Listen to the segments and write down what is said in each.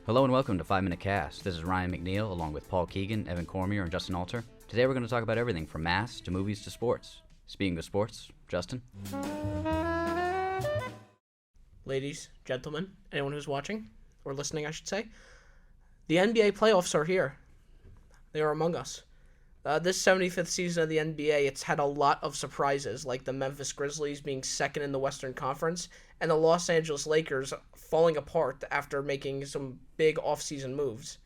Hello and welcome to 5 Minute Cast. This is Ryan McNeil along with Paul Keegan, Evan Cormier, and Justin Alter. Today we're going to talk about everything from mass to movies to sports. Speaking of sports, Justin? Ladies, gentlemen, anyone who's watching, or listening I should say, the NBA playoffs are here. They are among us. This 75th season of the NBA, it's had a lot of surprises, like the Memphis Grizzlies being second in the Western Conference, and the Los Angeles Lakers falling apart after making some big offseason moves.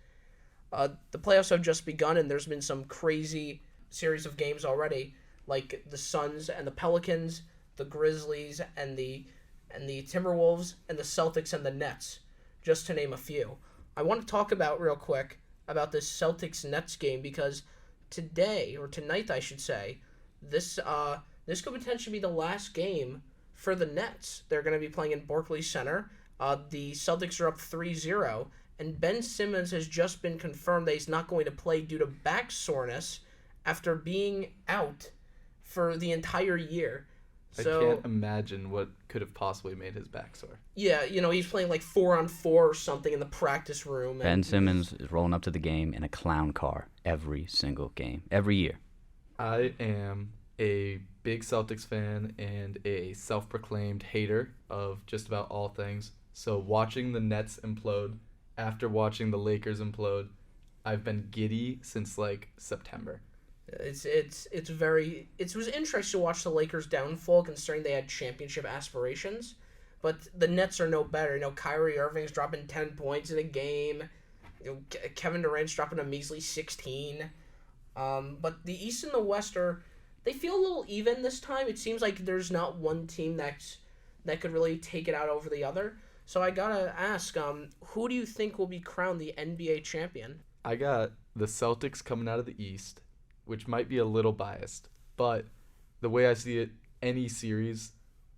The playoffs have just begun, and there's been some crazy series of games already, like the Suns and the Pelicans, the Grizzlies and the Timberwolves, and the Celtics and the Nets, just to name a few. I want to talk about real quick about this Celtics-Nets game because tonight I should say, this could potentially be the last game for the Nets. They're going to be playing in Barclays Center. The Celtics are up 3-0, and Ben Simmons has just been confirmed that he's not going to play due to back soreness after being out for the entire year. I can't imagine what could have possibly made his back sore. Yeah, he's playing like 4-on-4 or something in the practice room. Ben Simmons is rolling up to the game in a clown car every single game, every year. I am a big Celtics fan and a self-proclaimed hater of just about all things. So watching the Nets implode after watching the Lakers implode, I've been giddy since like September. It was interesting to watch the Lakers' downfall considering they had championship aspirations, but the Nets are no better. Kyrie Irving's dropping 10 points in a game. Kevin Durant's dropping a measly 16. But the East and the West they feel a little even this time. It seems like there's not one team that could really take it out over the other. So I gotta ask, who do you think will be crowned the NBA champion? I got the Celtics coming out of the East, which might be a little biased, but the way I see it, any series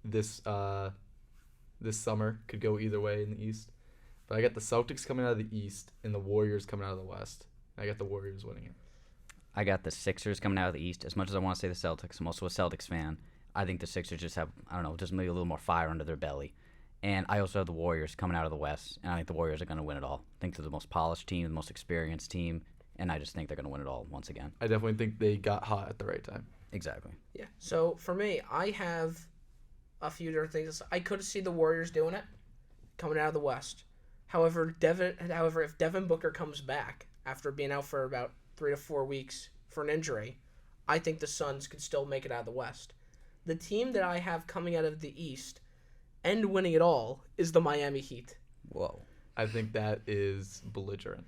this summer could go either way in the East. But I got the Celtics coming out of the East and the Warriors coming out of the West. I got the Warriors winning it. I got the Sixers coming out of the East. As much as I want to say the Celtics, I'm also a Celtics fan. I think the Sixers just have, just maybe a little more fire under their belly. And I also have the Warriors coming out of the West, and I think the Warriors are going to win it all. I think they're the most polished team, the most experienced team, and I just think they're going to win it all once again. I definitely think they got hot at the right time. Exactly. Yeah. So for me, I have a few different things. I could see the Warriors doing it, coming out of the West. However, if Devin Booker comes back after being out for about 3 to 4 weeks for an injury, I think the Suns could still make it out of the West. The team that I have coming out of the East and winning it all is the Miami Heat. Whoa. I think that is belligerent.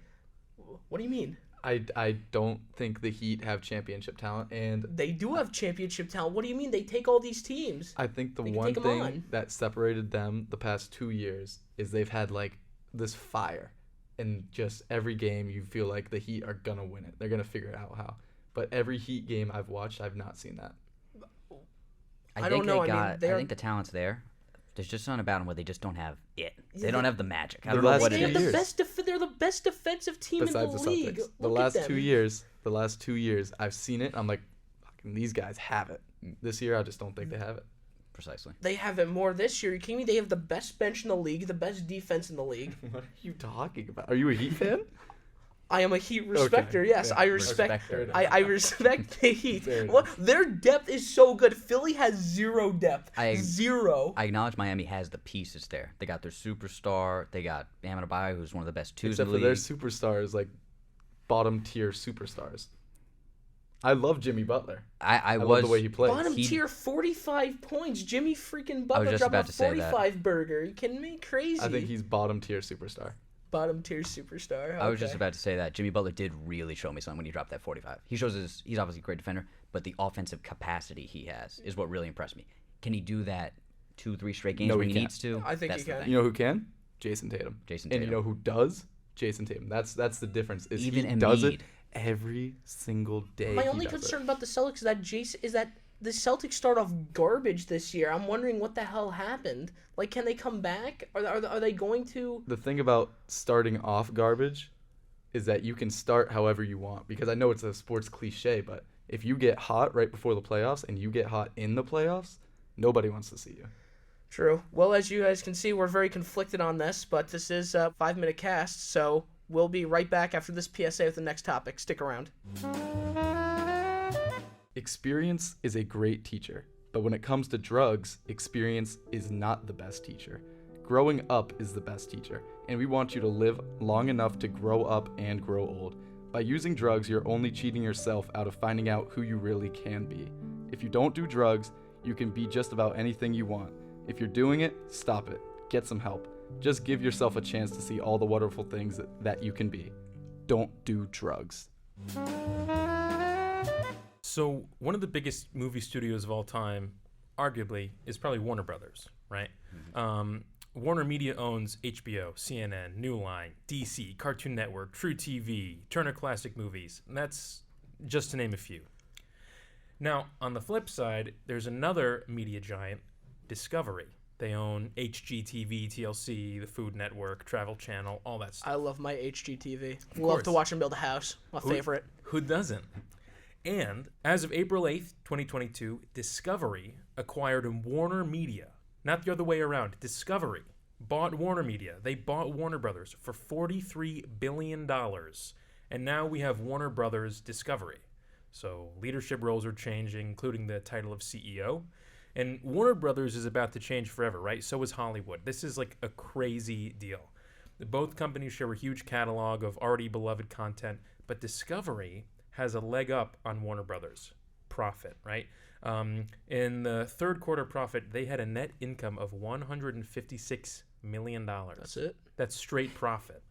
What do you mean? I don't think the Heat have championship talent, and they do have championship talent. What do you mean? They take all these teams. I think the one thing that separated them the past 2 years is they've had like this fire, and just every game you feel like the Heat are gonna win it. They're gonna figure out how. But every Heat game I've watched, I've not seen that. I don't know. I think the talent's there. There's just something about them where they just don't have it. They don't have the magic. I don't know what it is. They're the best defensive team besides in the league. The last 2 years, I've seen it. I'm like, fucking these guys have it. This year, I just don't think they have it. Precisely. They have it more this year. You kidding me? They have the best bench in the league, the best defense in the league. What are you talking about? Are you a Heat fan? I am a Heat respecter. Okay. Yes, yeah. I respect the Heat. What their depth is so good. Philly has zero depth. Zero. I acknowledge Miami has the pieces there. They got their superstar. They got Bam Adebayo, who's one of the best twos in the league. Except for their superstars, like bottom tier superstars. I love Jimmy Butler. I love the way he plays. Bottom tier, 45 points. Jimmy freaking Butler dropped a 45 burger. Are you kidding me? Crazy. I think he's bottom tier superstar. Bottom tier superstar. Okay. I was just about to say that Jimmy Butler did really show me something when he dropped that 45. He's obviously a great defender, but the offensive capacity he has is what really impressed me. Can he do that 2-3 straight games when he needs to? I think he can. You know who can? Jason Tatum. And you know who does? Jason Tatum. That's the difference. He does it every single day. My only concern about the Celtics is that the Celtics start off garbage this year. I'm wondering what the hell happened. Like, can they come back? Are they going to? The thing about starting off garbage is that you can start however you want. Because I know it's a sports cliche, but if you get hot right before the playoffs and you get hot in the playoffs, nobody wants to see you. True. Well, as you guys can see, we're very conflicted on this, but this is a 5-minute cast, so we'll be right back after this PSA with the next topic. Stick around. Experience is a great teacher, but when it comes to drugs, experience is not the best teacher. Growing up is the best teacher, and we want you to live long enough to grow up and grow old. By using drugs, you're only cheating yourself out of finding out who you really can be. If you don't do drugs, you can be just about anything you want. If you're doing it, stop it. Get some help. Just give yourself a chance to see all the wonderful things that you can be. Don't do drugs. So one of the biggest movie studios of all time, arguably, is probably Warner Brothers, right? Warner Media owns HBO, CNN, New Line, DC, Cartoon Network, True TV, Turner Classic Movies, and that's just to name a few. Now, on the flip side, there's another media giant, Discovery. They own HGTV, TLC, the Food Network, Travel Channel, all that stuff. I love my HGTV. Of Love course. to watch them build a house. My favorite. Who doesn't? And as of April 8th, 2022, Discovery acquired Warner Media. Not the other way around. Discovery bought Warner Media. They bought Warner Brothers for $43 billion. And now we have Warner Brothers Discovery. So leadership roles are changing, including the title of CEO. And Warner Brothers is about to change forever, right? So is Hollywood. This is like a crazy deal. Both companies share a huge catalog of already beloved content, but Discovery has a leg up on Warner Brothers. Profit, right? In the third quarter profit, they had a net income of $156 million. That's it? That's straight profit.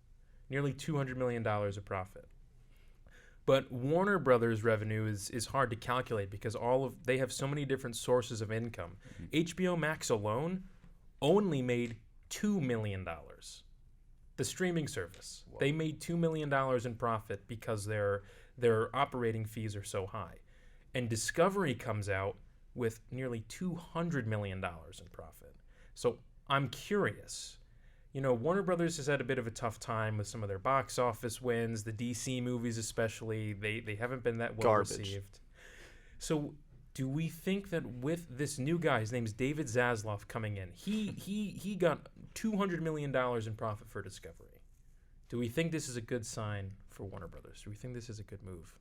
Nearly $200 million of profit. But Warner Brothers revenue is hard to calculate because they have so many different sources of income. HBO Max alone only made $2 million. The streaming service. Whoa. They made $2 million in profit because their operating fees are so high. And Discovery comes out with nearly $200 million in profit. So I'm curious. You know, Warner Brothers has had a bit of a tough time with some of their box office wins, the DC movies especially. They haven't been that well received. So do we think that with this new guy, his name's David Zaslav coming in, he got $200 million in profit for Discovery. Do we think this is a good sign for Warner Brothers? Do we think this is a good move?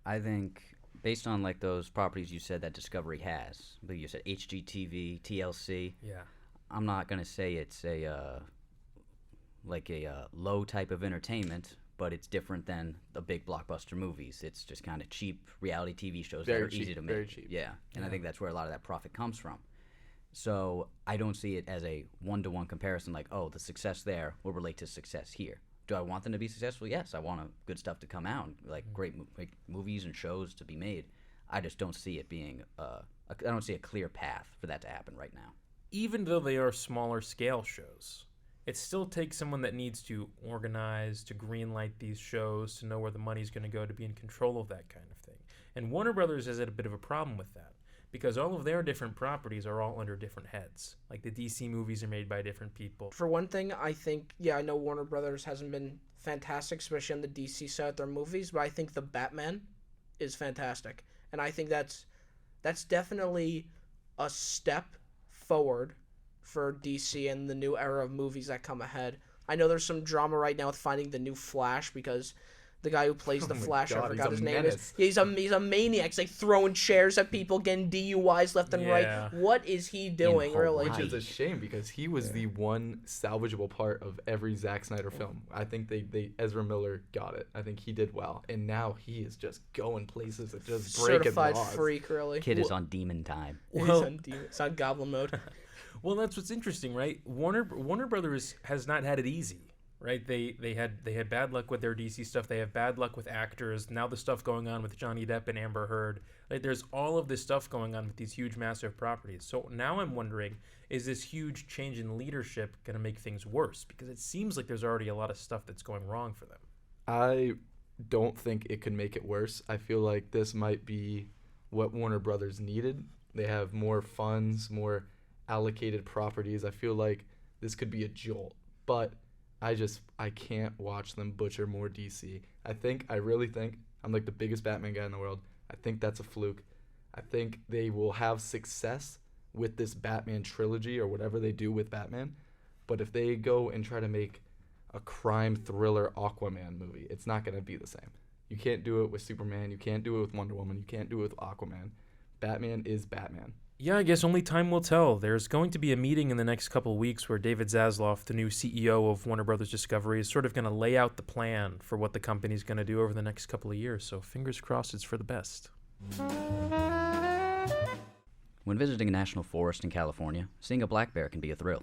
I think based on like those properties you said that Discovery has, but you said HGTV, TLC. Yeah. I'm not gonna say it's a low type of entertainment, but it's different than the big blockbuster movies. It's just kind of cheap reality TV shows that are easy to make. Very cheap. Yeah, and I think that's where a lot of that profit comes from. So I don't see it as a one-to-one comparison like, oh, the success there will relate to success here. Do I want them to be successful? Yes, I want good stuff to come out, like great movies and shows to be made. I just don't see it being I don't see a clear path for that to happen right now. Even though they are smaller scale shows, it still takes someone that needs to organize, to greenlight these shows, to know where the money's going to go, to be in control of that kind of thing. And Warner Brothers has had a bit of a problem with that because all of their different properties are all under different heads. Like the DC movies are made by different people. For one thing, I think, I know Warner Brothers hasn't been fantastic, especially on the DC side of their movies, but I think the Batman is fantastic. And I think that's definitely a step forward for DC and the new era of movies that come ahead. I know there's some drama right now with finding the new Flash because the guy who plays the Flash, I forgot his name is. Yeah, he's a maniac. He's like throwing chairs at people, getting DUIs left and right. What is he doing, really? Which is a shame because he was the one salvageable part of every Zack Snyder film. I think they Ezra Miller got it. I think he did well, and now he is just going places that just breaking certified laws. Freak, really. Kid is on demon time. He's on goblin mode. Well, that's what's interesting, right? Warner Brothers has not had it easy, right? They had bad luck with their DC stuff. They have bad luck with actors. Now the stuff going on with Johnny Depp and Amber Heard. Like, there's all of this stuff going on with these huge, massive properties. So now I'm wondering, is this huge change in leadership going to make things worse? Because it seems like there's already a lot of stuff that's going wrong for them. I don't think it could make it worse. I feel like this might be what Warner Brothers needed. They have more funds, more allocated properties. I feel like this could be a jolt, but I can't watch them butcher more DC. I really think I'm like the biggest Batman guy in the world. I think that's a fluke. I think they will have success with this Batman trilogy or whatever they do with Batman. But if they go and try to make a crime thriller Aquaman movie, it's not going to be the same. You can't do it with Superman. You can't do it with Wonder Woman. You can't do it with Aquaman. Batman is Batman. Yeah, I guess only time will tell. There's going to be a meeting in the next couple of weeks where David Zaslav, the new CEO of Warner Brothers Discovery, is sort of going to lay out the plan for what the company's going to do over the next couple of years. So fingers crossed it's for the best. When visiting a national forest in California, seeing a black bear can be a thrill.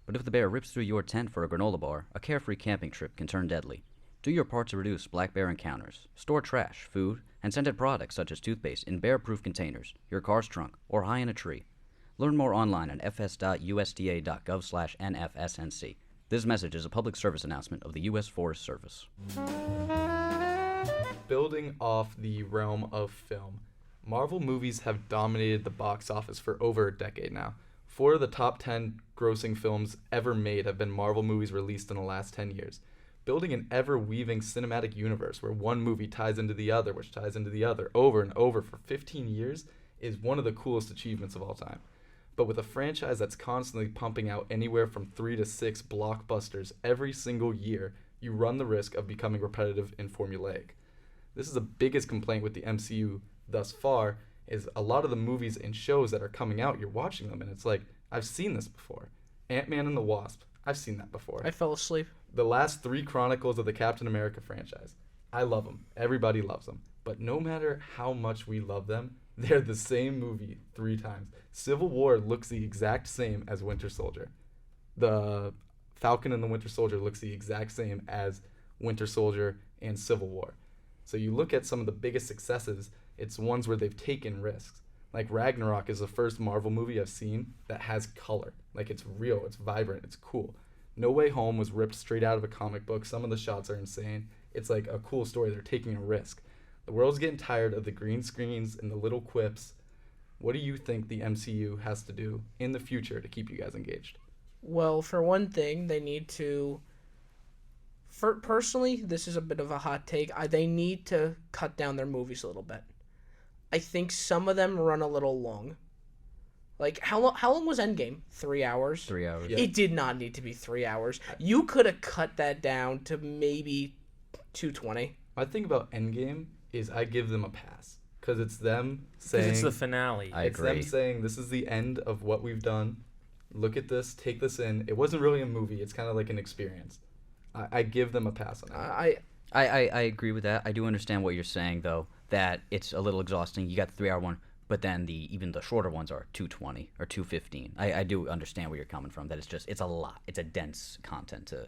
But if the bear rips through your tent for a granola bar, a carefree camping trip can turn deadly. Do your part to reduce black bear encounters. Store trash, food, and scented products such as toothpaste in bear-proof containers, your car's trunk, or high in a tree. Learn more online at fs.usda.gov/nfsnc. This message is a public service announcement of the U.S. Forest Service. Building off the realm of film, Marvel movies have dominated the box office for over a decade now. 4 of the top 10 grossing films ever made have been Marvel movies released in the last 10 years. Building an ever-weaving cinematic universe where one movie ties into the other, which ties into the other, over and over for 15 years is one of the coolest achievements of all time. But with a franchise that's constantly pumping out anywhere from 3 to 6 blockbusters every single year, you run the risk of becoming repetitive and formulaic. This is the biggest complaint with the MCU thus far, is a lot of the movies and shows that are coming out, you're watching them, and it's like, I've seen this before. Ant-Man and the Wasp, I've seen that before. I fell asleep. The last 3 Chronicles of the Captain America franchise. I love them. Everybody loves them. But no matter how much we love them, they're the same movie 3 times. Civil War looks the exact same as Winter Soldier. The Falcon and the Winter Soldier looks the exact same as Winter Soldier and Civil War. So you look at some of the biggest successes, it's ones where they've taken risks. Like Ragnarok is the first Marvel movie I've seen that has color. Like it's real, it's vibrant, it's cool. No Way Home was ripped straight out of a comic book. Some of the shots are insane. It's like a cool story. They're taking a risk. The world's getting tired of the green screens and the little quips. What do you think the MCU has to do in the future to keep you guys engaged? Well, for one thing, they need to... Personally, this is a bit of a hot take. They need to cut down their movies a little bit. I think some of them run a little long. Like, how long was Endgame? 3 hours? 3 hours. Yeah. It did not need to be 3 hours. You could have cut that down to maybe 2:20. My thing about Endgame is I give them a pass. Because it's them Because saying... it's the finale. I It's agree. them saying, this is the end of what we've done. Look at this. Take this in. It wasn't really a movie. It's kind of like an experience. I give them a pass on that. I agree with that. I do understand what you're saying, though, that it's a little exhausting. You got the 3 hour one, but then even the shorter ones are 2:20 or 2:15. I do understand where you're coming from, that it's a lot. It's a dense content to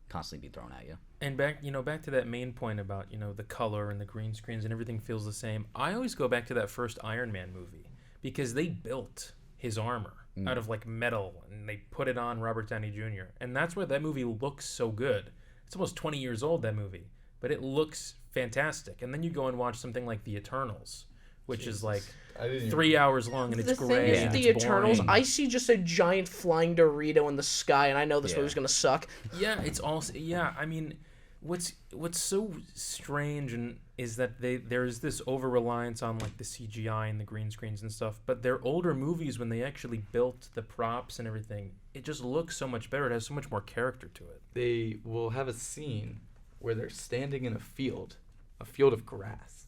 constantly be thrown at you. And back to that main point about, the color and the green screens and everything feels the same. I always go back to that first Iron Man movie because they built his armor out of like metal and they put it on Robert Downey Jr. And that's where that movie looks so good. It's almost 20 years old, that movie, but it looks fantastic. And then you go and watch something like The Eternals, which is like 3 hours long and it's The gray. thing is, and The it's Eternals, boring. I see just a giant flying Dorito in the sky, and I know this Yeah. movie's gonna suck. Yeah, it's also I mean, what's so strange and is that there's this over reliance on like the CGI and the green screens and stuff, but their older movies when they actually built the props and everything, it just looks so much better. It has so much more character to it. They will have a scene where they're standing in a field of grass.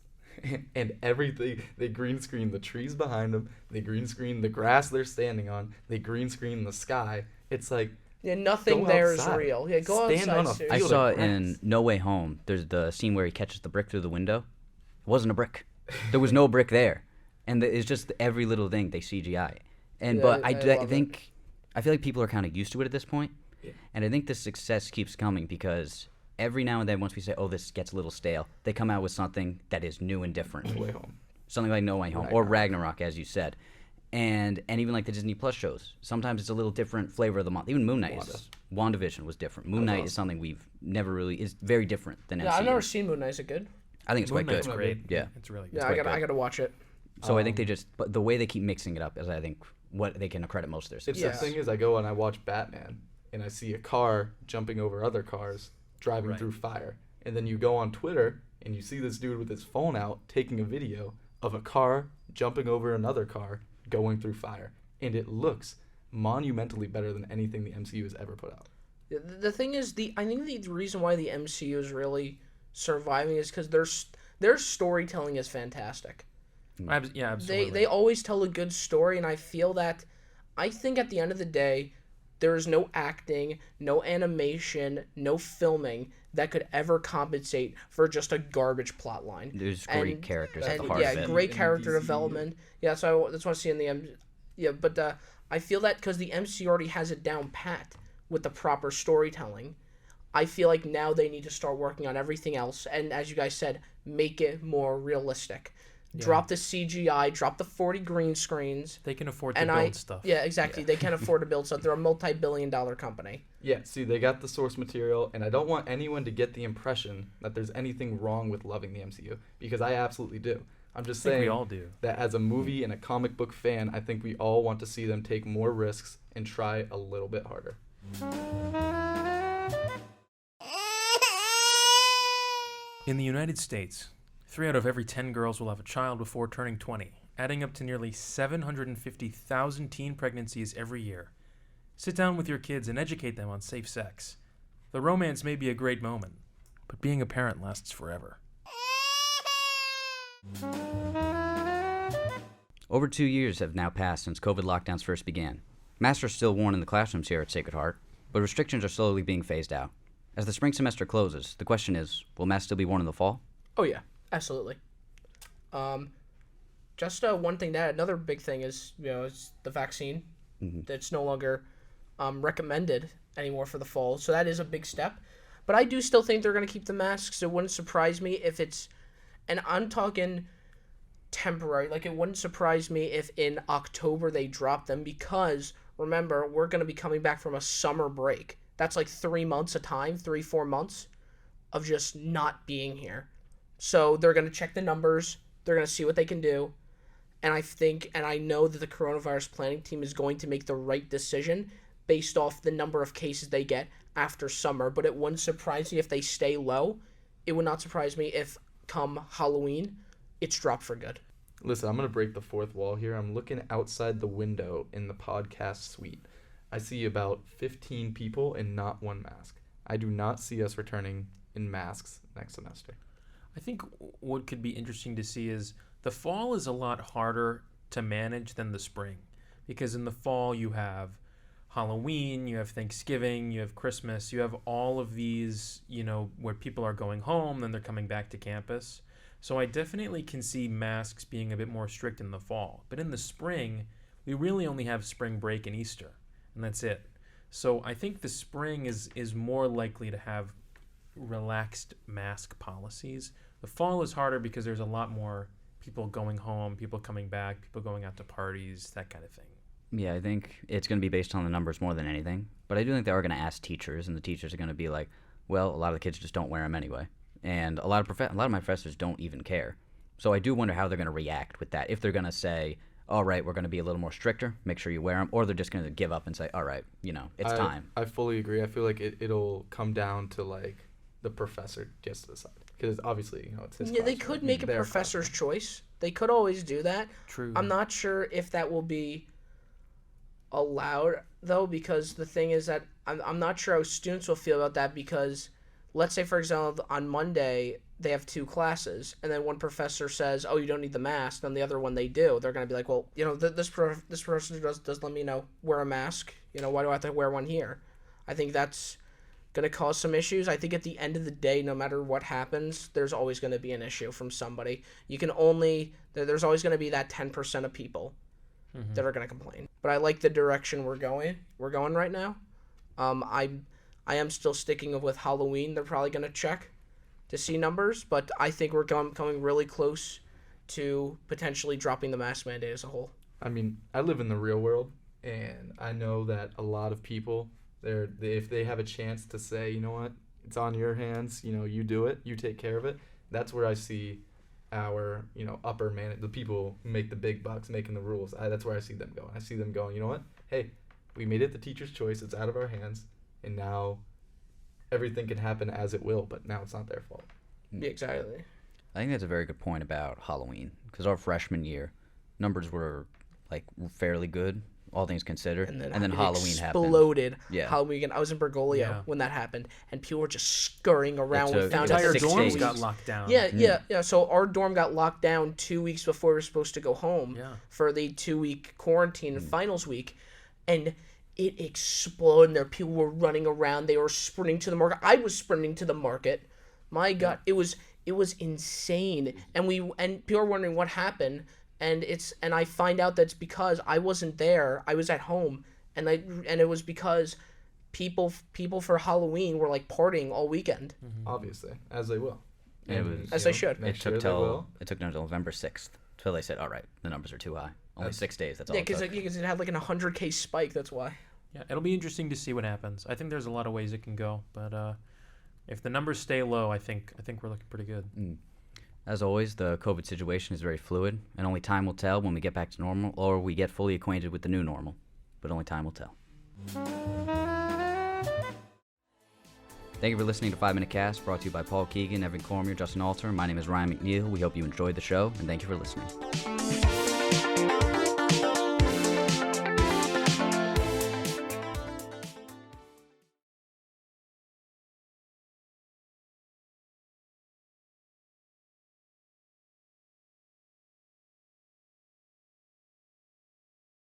And everything, they green screen the trees behind them, they green screen the grass they're standing on, they green screen the sky. It's like, Yeah, nothing Go there is outside. real. Yeah, go Stand outside. on a seriously. I Field saw of it in grass. No Way Home. There's the scene where he catches the brick through the window. It wasn't a brick. There was no brick there, and it's just every little thing they CGI. And Yeah, but I I love think I feel like people are kind of used to it at this point, Yeah. and I think the success keeps coming because every now and then, once we say, "Oh, this gets a little stale," they come out with something that is new and different. No Way Home. Something like No Way Home or Ragnarok, as you said, and even like the Disney Plus shows. Sometimes it's a little different flavor of the month. Even Moon Knight WandaVision was different. Moon Knight is something we've never really is very different than Yeah, MCU. I've never seen Moon Knight. Is it good? I think it's Moon quite Knight's good. great. Yeah. It's really good. Yeah, quite I good. gotta watch it. So I think but the way they keep mixing it up is, I think, what they can credit most of their It's success. the thing is, I go and I watch Batman, and I see a car jumping over other cars, driving Right. through fire. And then you go on Twitter, and you see this dude with his phone out taking a video of a car jumping over another car going through fire. and it looks monumentally better than anything the MCU has ever put out. The thing is, I think the reason why the MCU is really surviving is because their storytelling is fantastic. Yeah, absolutely. They always tell a good story, and I think at the end of the day, there is no acting, no animation, no filming that could ever compensate for just a garbage plot line. There's great characters at And the heart of it. great In character DCU. development. Yeah, so that's what I see in the but I feel that because the MCU already has it down pat with the proper storytelling, I feel like now they need to start working on everything else, and as you guys said, make it more realistic. Drop the CGI, drop the 40 green screens. They can afford to build stuff. Yeah, exactly. They can afford to build stuff. They're a multi-billion-dollar company. Yeah, see, they got the source material, and I don't want anyone to get the impression that there's anything wrong with loving the MCU, because I absolutely do. I'm just I think saying we all do. that as a movie and a comic book fan, I think we all want to see them take more risks and try a little bit harder. In the United States, 3 out of every 10 girls will have a child before turning 20, adding up to nearly 750,000 teen pregnancies every year. Sit down with your kids and educate them on safe sex. The romance may be a great moment, but being a parent lasts forever. Over 2 years have now passed since COVID lockdowns first began. Masks are still worn in the classrooms here at Sacred Heart, but restrictions are slowly being phased out. As the spring semester closes, the question is, will masks still be worn in the fall? Oh yeah, absolutely. Just one thing that another big thing is is the vaccine. That's no longer recommended anymore for the fall, so that is a big step. But I do still think they're going to keep the masks. It wouldn't surprise me if it's, and I'm talking temporary. Like, it wouldn't surprise me if in October they drop them, because remember, we're going to be coming back from a summer break. That's like 3 months of time, 4 months of just not being here. So they're going to check the numbers. They're going to see what they can do. And I think, and I know that the coronavirus planning team is going to make the right decision based off the number of cases they get after summer. But it wouldn't surprise me if they stay low. It would not surprise me if come Halloween, it's dropped for good. Listen, I'm going to break the fourth wall here. I'm looking outside the window in the podcast suite. I see about 15 people and not one mask. I do not see us returning in masks next semester. I think what could be interesting to see is the fall is a lot harder to manage than the spring, because in the fall you have Halloween, you have Thanksgiving, you have Christmas, you have all of these, where people are going home, then they're coming back to campus. So I definitely can see masks being a bit more strict in the fall. But in the spring, we really only have spring break and Easter, and that's it. So I think the spring is more likely to have relaxed mask policies. The fall is harder because there's a lot more people going home, people coming back, people going out to parties, that kind of thing. Yeah, I think it's going to be based on the numbers more than anything. But I do think they are going to ask teachers, and the teachers are going to be like, well, a lot of the kids just don't wear them anyway. And a lot of my professors don't even care. So I do wonder how they're going to react with that. If they're going to say, all right, we're going to be a little more stricter, make sure you wear them, or they're just going to give up and say, all right, it's time. I fully agree. I feel like it'll come down to, like, the professor gets to decide. Because obviously, it's his Yeah, they classroom, could make a their professor's classroom. choice. They could always do that. True. I'm not sure if that will be allowed, though, because the thing is that I'm not sure how students will feel about that, because let's say, for example, on Monday they have 2 classes, and then one professor says, oh, you don't need the mask, and the other one they do. They're going to be like, well, this professor does let me wear a mask. Why do I have to wear one here? I think that's going to cause some issues. I think at the end of the day, no matter what happens, there's always going to be an issue from somebody. There's always going to be that 10% of people that are going to complain. But I like the direction we're going right now. I am still sticking with Halloween. They're probably going to check to see numbers, but I think we're coming really close to potentially dropping the mask mandate as a whole. I mean, I live in the real world, and I know that a lot of people, if they have a chance to say, you know what, it's on your hands, you do it, you take care of it, that's where I see our, upper the people who make the big bucks, making the rules. That's where I see them going. I see them going, you know what, hey, we made it the teacher's choice, it's out of our hands, and now everything can happen as it will, but now it's not their fault. Yeah, exactly. I think that's a very good point about Halloween, because our freshman year, numbers were, like, fairly good all things considered. And then, Halloween happened. exploded. Yeah. Halloween weekend. I was in Bergoglio when that happened, and people were just scurrying around. We took- found it out took Entire that 6 dorms days. got locked down. Yeah. So our dorm got locked down 2 weeks before we were supposed to go home Yeah. for the 2-week quarantine and finals week, and it exploded. There, people were running around. They were sprinting to the market. I was sprinting to the market. My God, it was insane. And people are wondering what happened. And I find out that's because I wasn't there. I was at home, and it was because people for Halloween were like partying all weekend. Obviously, as they will. It was- As they should. It Next took year they will. till November 6th till they said, all right, the numbers are too high. Only 6 days. That's all Yeah, it took. because it had like an 100K spike. That's why. Yeah, it'll be interesting to see what happens. I think there's a lot of ways it can go, but if the numbers stay low, I think we're looking pretty good. As always, the COVID situation is very fluid, and only time will tell when we get back to normal or we get fully acquainted with the new normal. But only time will tell. Thank you for listening to 5 Minute Cast, brought to you by Paul Keegan, Evan Cormier, Justin Alter. My name is Ryan McNeil. We hope you enjoyed the show, and thank you for listening.